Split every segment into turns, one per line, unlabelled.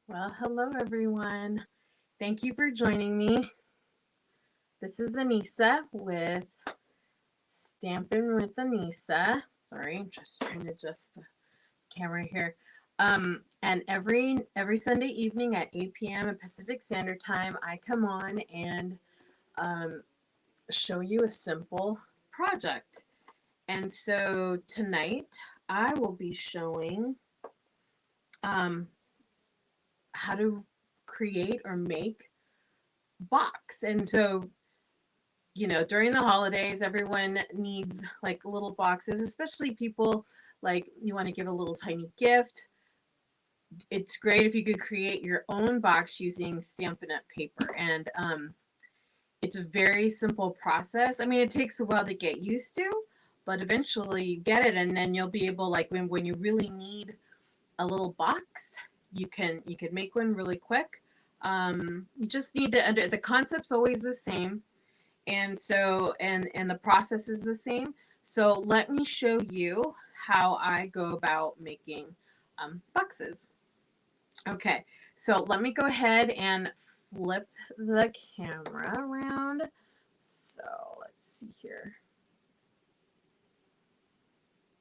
Well, hello everyone. Thank you for joining me. This is Anissa with Stampin' with Anissa. Sorry, I'm just trying to adjust the camera here. And every Sunday evening at 8 p.m. at Pacific Standard Time, I come on and um, show you a simple project. And so tonight I will be showing um, how to create or make box. And so during the holidays, everyone needs like little boxes, especially people like you want to give a little tiny gift. It's great if you could create your own box using Stampin' Up paper. And it's a very simple process. I mean, it takes a while to get used to, but eventually you get it, and then you'll be able, like when you really need a little box, you can make one really quick. You just need to the concept's always the same, and so and the process is the same. So let me show you how I go about making boxes. Okay, so let me go ahead and flip the camera around. So let's see here.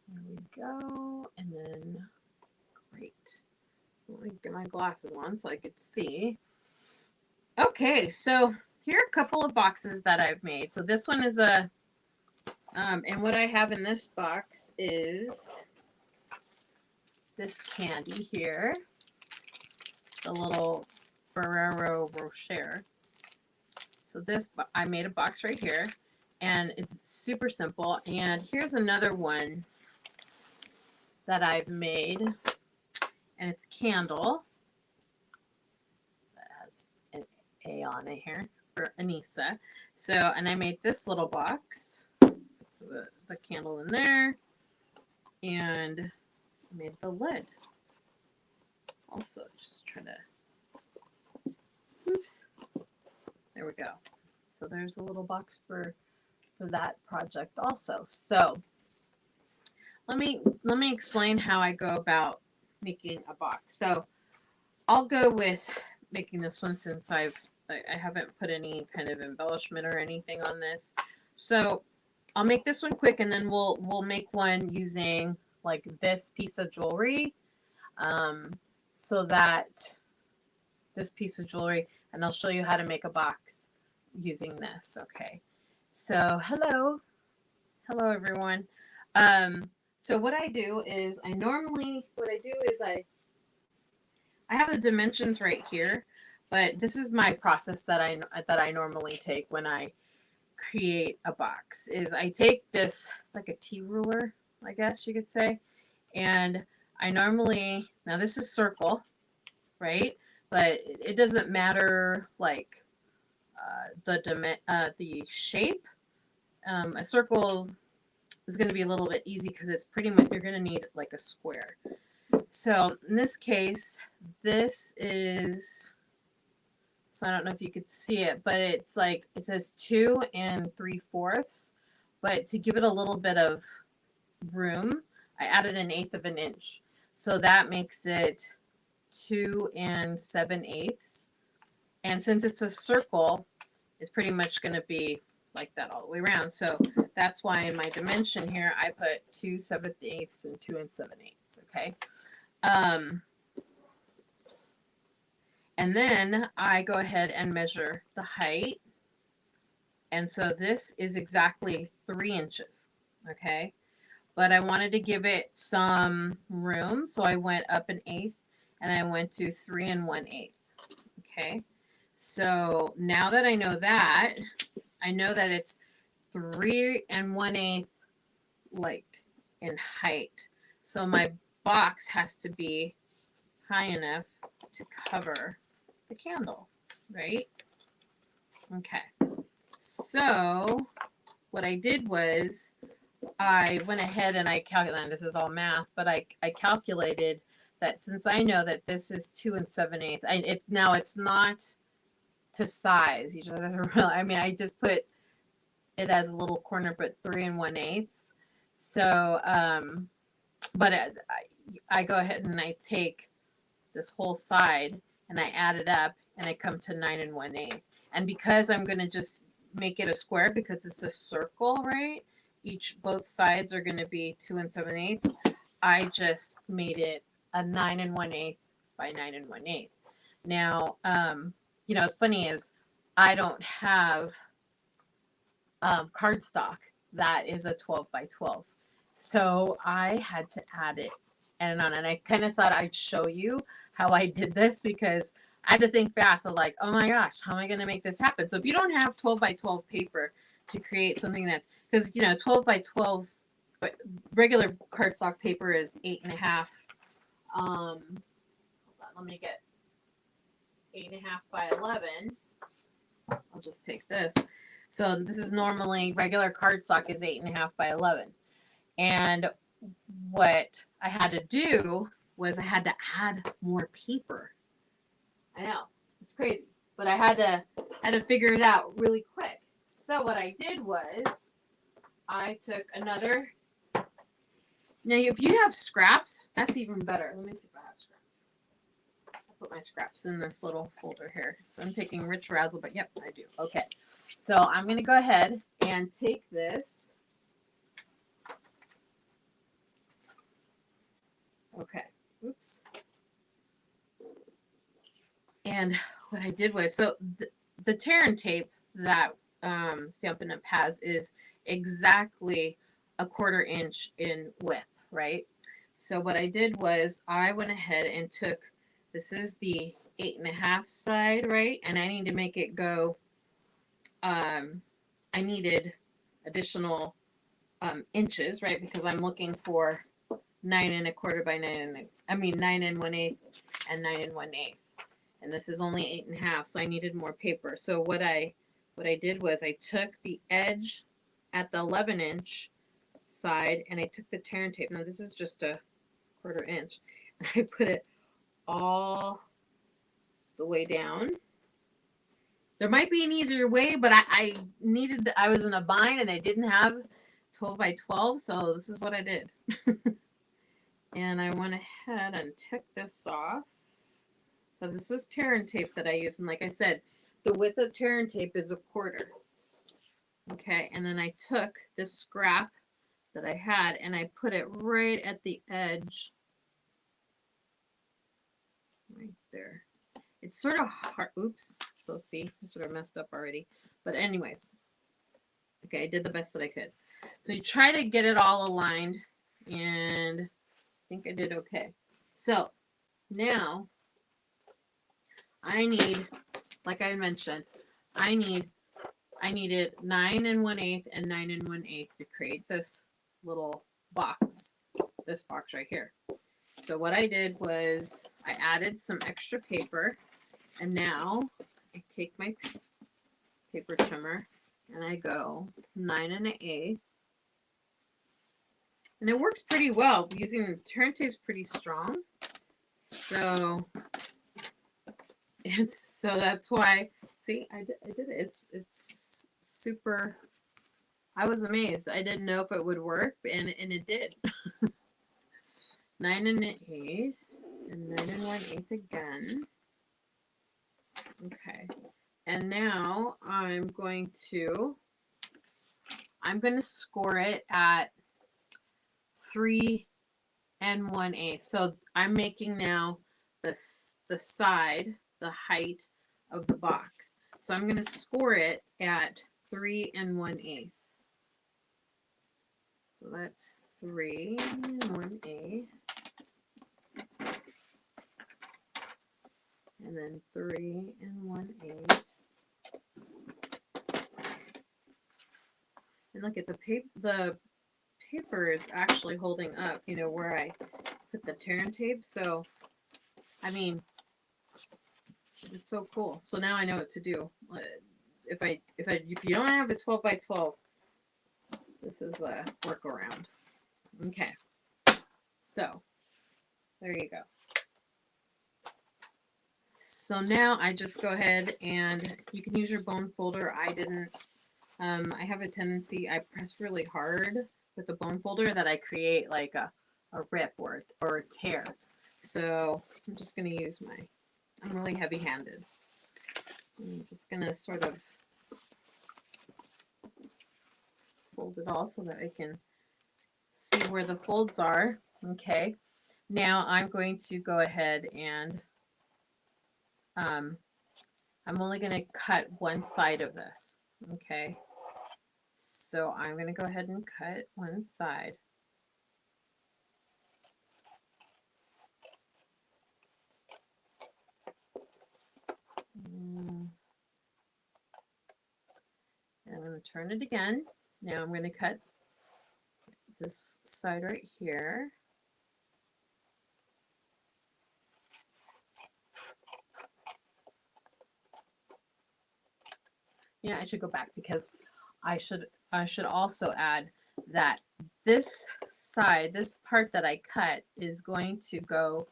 There we go, and then great. So let me get my glasses on so I could see. Okay, so here are a couple of boxes that I've made. So this one is and what I have in this box is this candy here, the little Ferrero Rocher. So I made a box right here, and it's super simple. And here's another one that I've made, and it's a candle that has an A on it here for Anissa. So, and I made this little box, the candle in there, and made the lid. Also, just try to, oops, there we go. So there's a little box for that project also. So let me explain how I go about making a box. So I'll go with making this one since I haven't put any kind of embellishment or anything on this. So I'll make this one quick, and then we'll make one using like this piece of jewelry. So that this piece of jewelry, and I'll show you how to make a box using this. Okay. So hello everyone. So what I do is I have the dimensions right here, but this is my process that I normally take when I create a box. Is I take this, it's like a T ruler, I guess you could say, and I normally, now this is circle, right? But it doesn't matter like the shape. A circle is going to be a little bit easy because it's pretty much, you're going to need like a square. So in this case, this is, so I don't know if you could see it, but it's like, it says 2 3/4. But to give it a little bit of room, I added 1/8 of an inch. So that makes it 2 7/8. And since it's a circle, it's pretty much going to be like that all the way around. So that's why in my dimension here, I put 2 7/8 and 2 7/8. Okay. And then I go ahead and measure the height. And so this is exactly 3 inches. Okay. But I wanted to give it some room. So I went up 1/8, and I went to 3 1/8. Okay. So now that I know that it's 3 1/8 like in height. So my box has to be high enough to cover the candle, right? Okay. So what I did was I went ahead and I calculated, this is all math, but I calculated that since I know that this is 2 7/8, now it's not to size. You just I mean, I just put it as a little corner, but 3 1/8. So, but I go ahead and I take this whole side and I add it up, and I come to 9 1/8. And because I'm going to just make it a square because it's a circle, right? Both sides are going to be 2 7/8. I just made it a 9 1/8 by 9 1/8. Now, it's funny is I don't have cardstock that is a 12 by 12. So I had to add it and on. And I kind of thought I'd show you how I did this because I had to think fast. So like, oh my gosh, how am I going to make this happen? So if you don't have 12 by 12 paper to create something that, because 12 by 12, but regular cardstock paper is 8.5. Hold on, let me get 8.5 by 11. I'll just take this. So this is normally regular cardstock is 8.5 by 11. And what I had to do was I had to add more paper. I know, it's crazy, but I had to figure it out really quick. So what I did was I took another. Now, if you have scraps, that's even better. Let me see if I have scraps. I put my scraps in this little folder here. So I'm taking Rich Razzle, but yep, I do. Okay. So I'm going to go ahead and take this. Okay. Oops. And what I did was, so the tear and tape that Stampin' Up! Has is exactly a 1/4 inch in width, right? So what I did was I went ahead and took, this is the 8.5 side, right? And I need to make it go, I needed additional inches, right? Because I'm looking for 9 1/4 by 9 1/8 and 9 1/8. And this is only 8.5, so I needed more paper. So what I did was I took the edge at the 11 inch side and I took the tear and tape. Now this is just a 1/4 inch. And I put it all the way down. There might be an easier way, but I was in a bind and I didn't have 12 by 12, so this is what I did. And I went ahead and took this off. So this is tear and tape that I use. And like I said, the width of tear and tape is a 1/4. Okay, and then I took this scrap that I had and I put it right at the edge. Right there. It's sort of hard. Oops. So see, I sort of messed up already. But anyways, okay, I did the best that I could. So you try to get it all aligned, and I think I did okay. So now I need, like I mentioned, I needed 9 1/8 and 9 1/8 to create this little box, this box right here. So what I did was I added some extra paper, and now I take my paper trimmer and I go 9 1/8. And it works pretty well. Using the turn tape's pretty strong. So that's why, see, I did it. It's super, I was amazed. I didn't know if it would work, and it did. 9 1/8 and 9 1/8 again. Okay. And now I'm going to score it at 3 1/8. So I'm making now the side, the height of the box. So I'm going to score it at 3 1/8. So that's 3 1/8. And then 3 1/8. And look at the paper is actually holding up, where I put the tear and tape. So, I mean, it's so cool. So now I know what to do. If you don't have a 12 by 12, this is a workaround. Okay. So, there you go. So now I just go ahead and you can use your bone folder. I didn't. I have a tendency, I press really hard with the bone folder that I create like a rip or a tear. So I'm just going to use I'm really heavy-handed. I'm just going to sort of fold it all so that I can see where the folds are. Okay. Now I'm going to go ahead and I'm only going to cut one side of this. Okay. So I'm going to go ahead and cut one side. And I'm going to turn it again. Now I'm going to cut this side right here. Yeah, I should go back because I should also add that this side, this part that I cut is going to go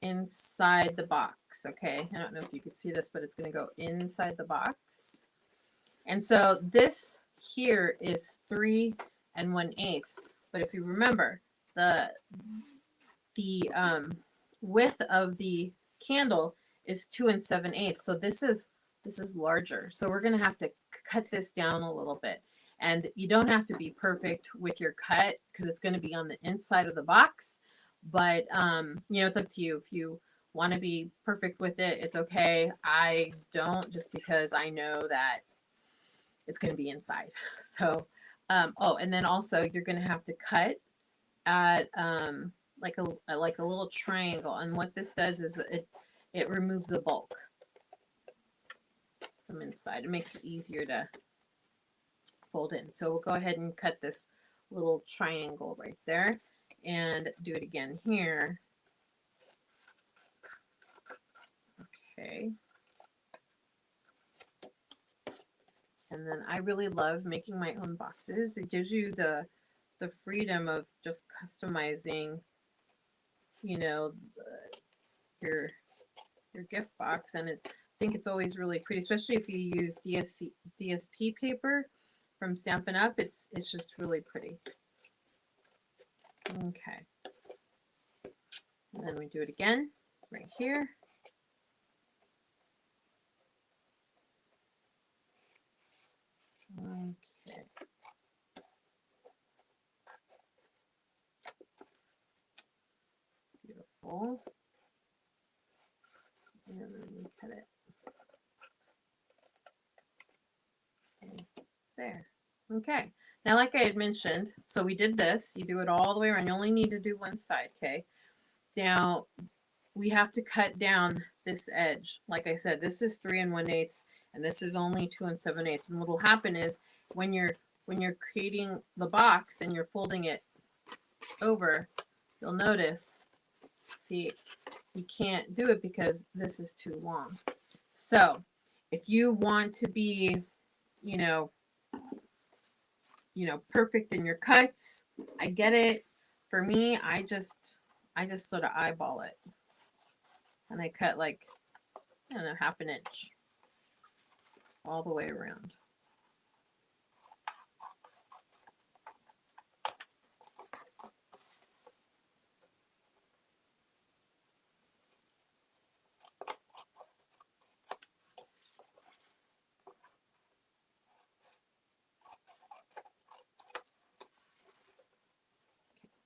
inside the box. Okay, I don't know if you can see this, but it's going to go inside the box. And so this here is 3 1/8. But if you remember, the width of the candle is 2 7/8. So this is larger. So we're going to have to cut this down a little bit. And you don't have to be perfect with your cut because it's going to be on the inside of the box. But, you know, it's up to you. If you want to be perfect with it, it's okay. I don't, just because I know that it's going to be inside. So, oh, and then also you're going to have to cut at like a little triangle. And what this does is it removes the bulk from inside. It makes it easier to fold in. So we'll go ahead and cut this little triangle right there and do it again here. Okay. And then I really love making my own boxes. It gives you the freedom of just customizing, you know, your gift box. And I think it's always really pretty, especially if you use DSP paper from Stampin' Up. It's just really pretty. Okay. And then we do it again right here. Okay. Beautiful. And then we cut it. Okay. There. Okay. Now, like I had mentioned, so we did this. You do it all the way around. You only need to do one side, okay? Now, we have to cut down this edge. Like I said, this is 3 1/8, and this is only 2 7/8. And what will happen is when you're creating the box and you're folding it over, you'll notice, see, you can't do it because this is too long. So if you want to be, you know, perfect in your cuts, I get it. For me, I just sort of eyeball it. And I cut like, I don't know, 1/2 inch all the way around.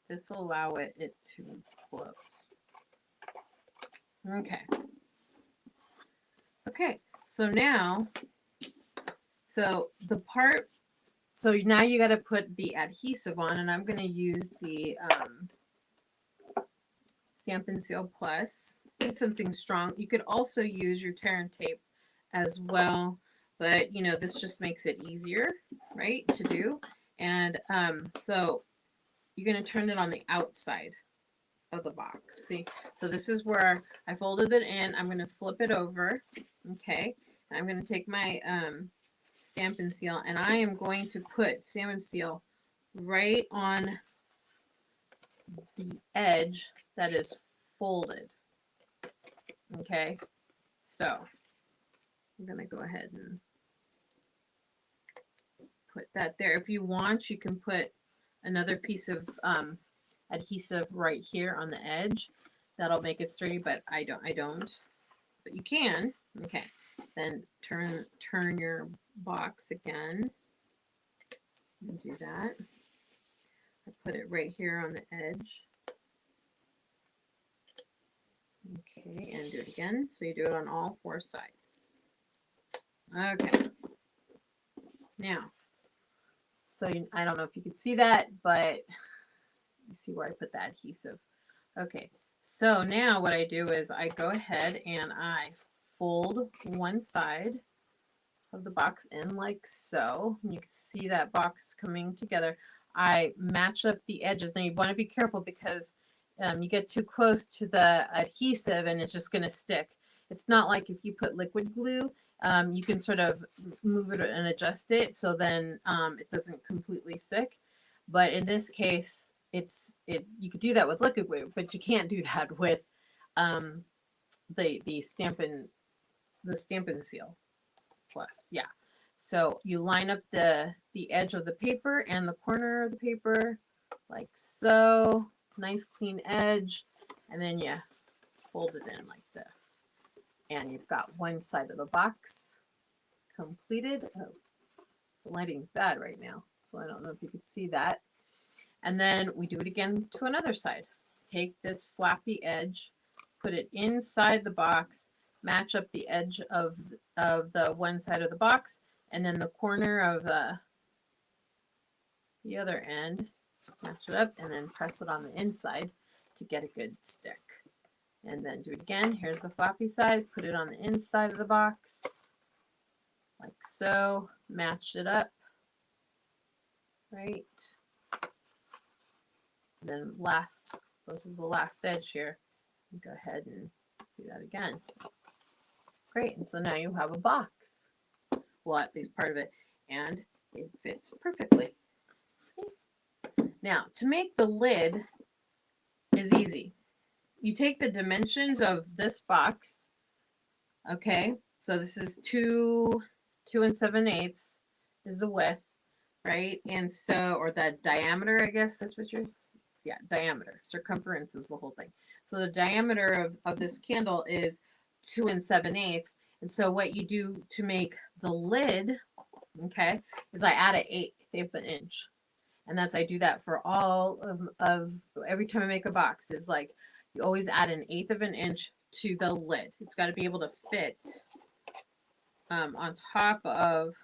This will allow it to close. Okay. Okay, so now, so now you got to put the adhesive on, and I'm going to use the Stampin' Seal Plus. Need something strong. You could also use your tear and tape as well, but you know, this just makes it easier, right, to do. And so you're going to turn it on the outside of the box. See, so this is where I folded it in. I'm going to flip it over. Okay, and I'm going to take my Stampin' Seal, and I am going to put Stampin' Seal right on the edge that is folded. Okay, so I'm going to go ahead and put that there. If you want, you can put another piece of adhesive right here on the edge. That'll make it sturdy, but I don't. but you can. Okay, then turn your box again and do that. I put it right here on the edge. Okay, and do it again. So you do it on all 4 sides. Okay. Now, so I don't know if you can see that, but you see where I put that adhesive. Okay, so now what I do is I go ahead and I fold one side of the box in like so. And you can see that box coming together. I match up the edges. Now you want to be careful because you get too close to the adhesive and it's just going to stick. It's not like if you put liquid glue, you can sort of move it and adjust it so then it doesn't completely stick. But in this case, you could do that with liquid glue, but you can't do that with the Stampin' Seal Plus. Yeah. So you line up the edge of the paper and the corner of the paper like so. Nice clean edge, and then you fold it in like this. And you've got one side of the box completed. Oh, the lighting's bad right now, so I don't know if you could see that. And then we do it again to another side. Take this flappy edge, put it inside the box, match up the edge of the one side of the box, and then the corner of the other end, match it up, and then press it on the inside to get a good stick. And then do it again. Here's the floppy side. Put it on the inside of the box, like so. Match it up, right? And then this is the last edge here. Go ahead and do that again. Great. And so now you have a box. Well, at least part of it, and it fits perfectly. See? Now, to make the lid is easy. You take the dimensions of this box, okay? So this is 2 7/8 is the width, right? And so, or the diameter, I guess that's what diameter. Circumference is the whole thing. So the diameter of this candle is 2 7/8. And so what you do to make the lid, okay, is I add an 1/8 of an inch. And I do that for all of every time I make a box. It's like you always add an 1/8 of an inch to the lid. It's got to be able to fit on top of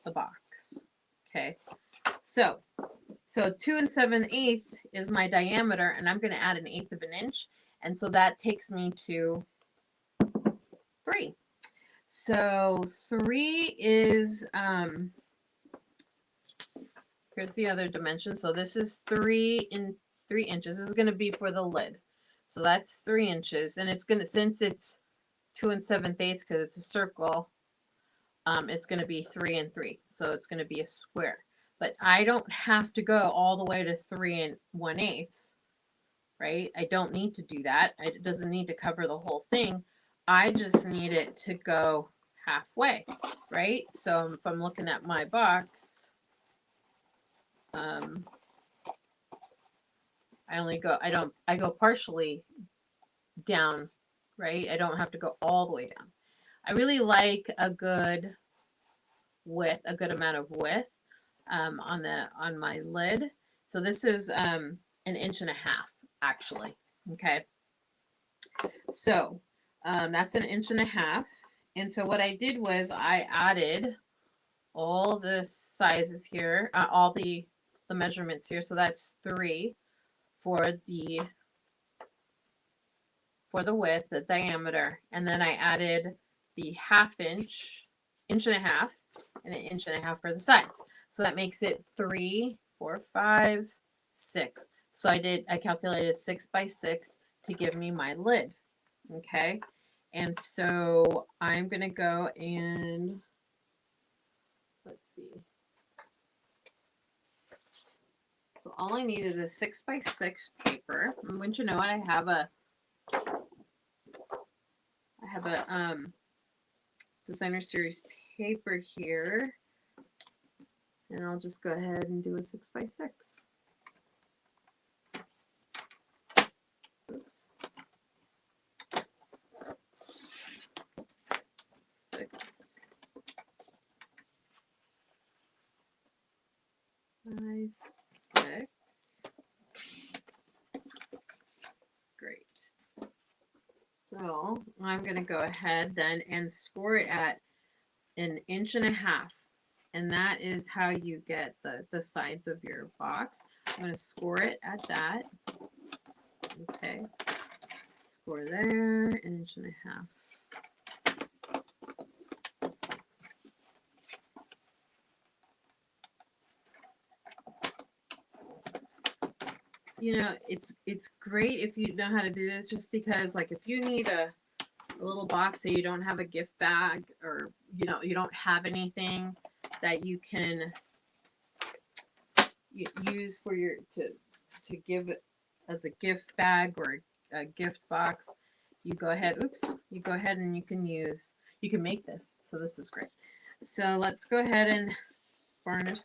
the box. Okay, so 2 7/8 is my diameter, and I'm going to add an 1/8 of an inch, and so that takes me to 3. So 3 is here's the other dimension. So this is 3 inches. This is going to be for the lid. So that's 3 inches, and it's going to, since it's 2 7/8 because it's a circle, it's going to be 3 and 3. So it's going to be a square. But I don't have to go all the way to 3 1/8, right? I don't need to do that. It doesn't need to cover the whole thing. I just need it to go halfway, right? So if I'm looking at my box, I go partially down, right? I don't have to go all the way down. I really like a good amount of width on my lid. So this is 1.5 inches actually. Okay. So that's 1.5 inches. And so what I did was I added all the sizes here, all the measurements here. So that's 3 for the width, the diameter, and then I added the 1/2 inch, 1.5 inches, and 1.5 inches for the sides. So that makes it 3, 4, 5, 6. So I calculated 6 by 6 to give me my lid. Okay. And so I'm going to go and let's see. So all I needed is 6 by 6 paper. And wouldn't you know it, I have a designer series paper here. And I'll just go ahead and do a 6 by 6. Oops. So I'm going to go ahead then and score it at 1.5 inches. And that is how you get the sides of your box. I'm going to score it at that. Okay. Score there, 1.5 inches. You know, it's great if you know how to do this, just because like if you need a little box that you don't have a gift bag, or you don't have anything that you can use for your to give as a gift bag or a gift box, you go ahead and you can make this. So this is great. So let's go ahead and varnish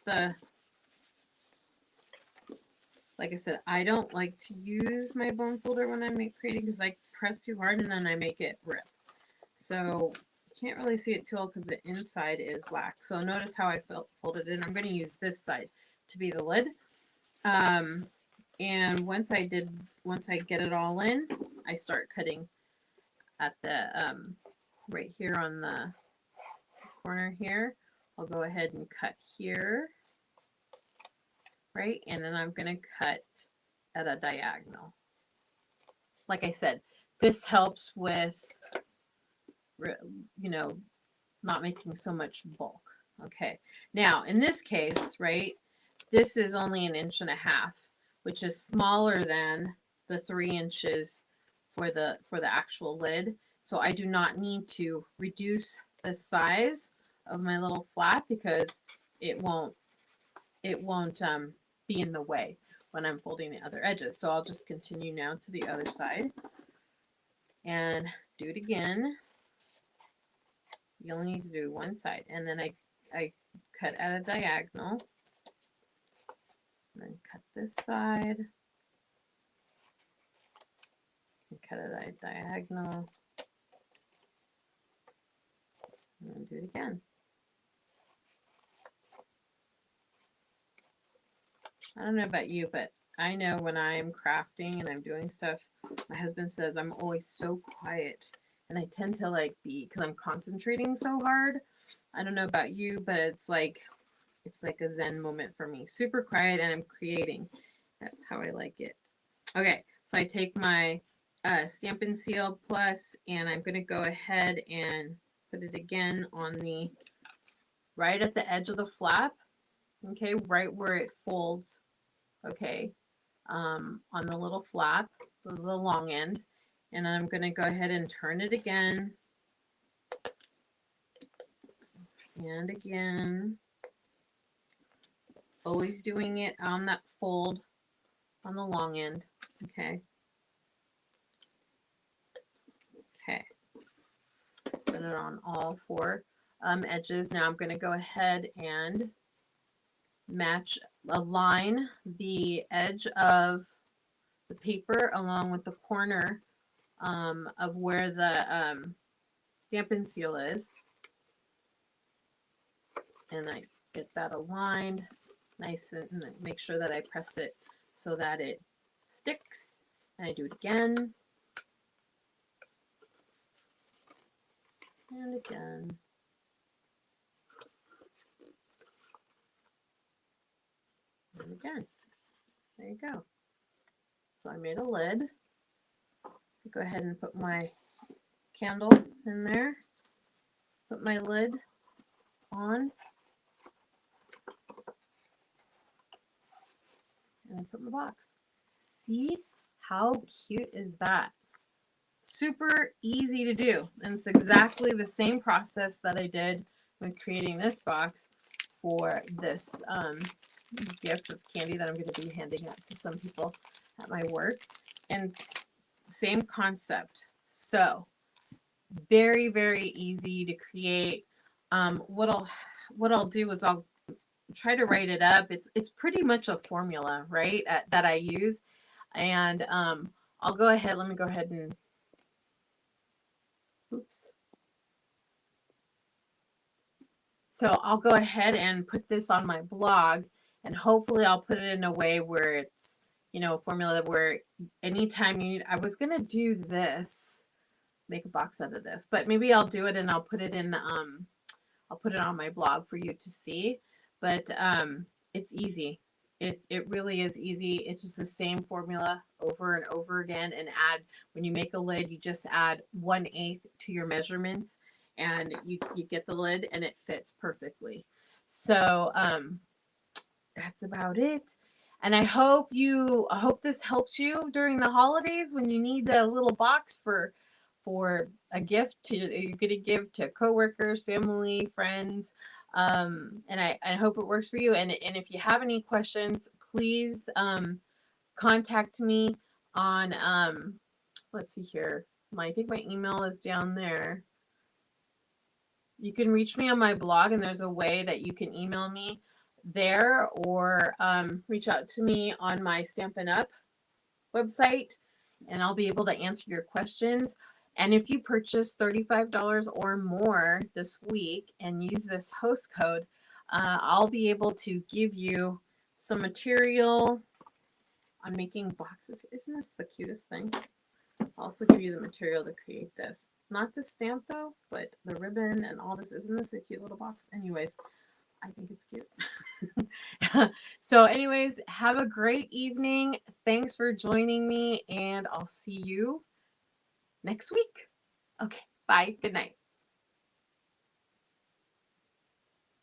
like I said, I don't like to use my bone folder when I'm creating, because I press too hard and then I make it rip. So you can't really see it too well because the inside is black. So notice how I folded it. I'm going to use this side to be the lid. And once I get it all in, I start cutting at the right here on the corner here. I'll go ahead and cut here, right? And then I'm going to cut at a diagonal. Like I said, this helps with, not making so much bulk. Okay. Now, in this case, right, this is only 1.5 inches, which is smaller than the 3 inches for the actual lid. So I do not need to reduce the size of my little flap, because it won't be in the way when I'm folding the other edges. So I'll just continue now to the other side and do it again. You only need to do one side, and then I cut at a diagonal, and then cut this side, and cut it at a diagonal, and then do it again. I don't know about you, but I know when I'm crafting and I'm doing stuff, my husband says I'm always so quiet, and I tend to because I'm concentrating so hard. I don't know about you, but it's like a Zen moment for me. Super quiet, and I'm creating. That's how I like it. Okay, so I take my Stampin' Seal Plus, and I'm going to go ahead and put it again on right at the edge of the flap. Okay, right where it folds. Okay, on the little flap, the long end. And I'm going to go ahead and turn it again. And again. Always doing it on that fold on the long end. Okay. Okay. Put it on all 4 edges. Now I'm going to go ahead and align the edge of the paper along with the corner of where the Stampin' Seal is. And I get that aligned nice, and make sure that I press it so that it sticks. And I do it again. And again. And again. There you go. So I made a lid. Go ahead and put my candle in there. Put my lid on. And put my box. See how cute is that? Super easy to do. And it's exactly the same process that I did with creating this box for this gift of candy that I'm going to be handing out to some people at my work. And same concept. So very, very easy to create. What I'll do is I'll try to write it up. It's pretty much a formula, right, that I use. And I'll go ahead. Let me go ahead and oops. So I'll go ahead and put this on my blog, and hopefully I'll put it in a way where it's, a formula where anytime you need. I was going to do this make a box out of this. But maybe I'll do it and I'll put it in, I'll put it on my blog for you to see. But it's easy. It really is easy. It's just the same formula over and over again. And when you make a lid, you just add 1/8 to your measurements, and you get the lid and it fits perfectly. So that's about it. And I hope this helps you during the holidays when you need a little box for a gift you're going to give to coworkers, family, friends. And I hope it works for you. And if you have any questions, please contact me on let's see here. I think my email is down there. You can reach me on my blog, and there's a way that you can email me there, or reach out to me on my Stampin' Up website, and I'll be able to answer your questions. And if you purchase $35 or more this week and use this host code, I'll be able to give you some material on making boxes. Isn't this the cutest thing? I'll also give you the material to create this. Not the stamp though, but the ribbon and all this. Isn't this a cute little box? Anyways, I think it's cute. So anyways, have a great evening. Thanks for joining me, and I'll see you next week. Okay, bye. Good night.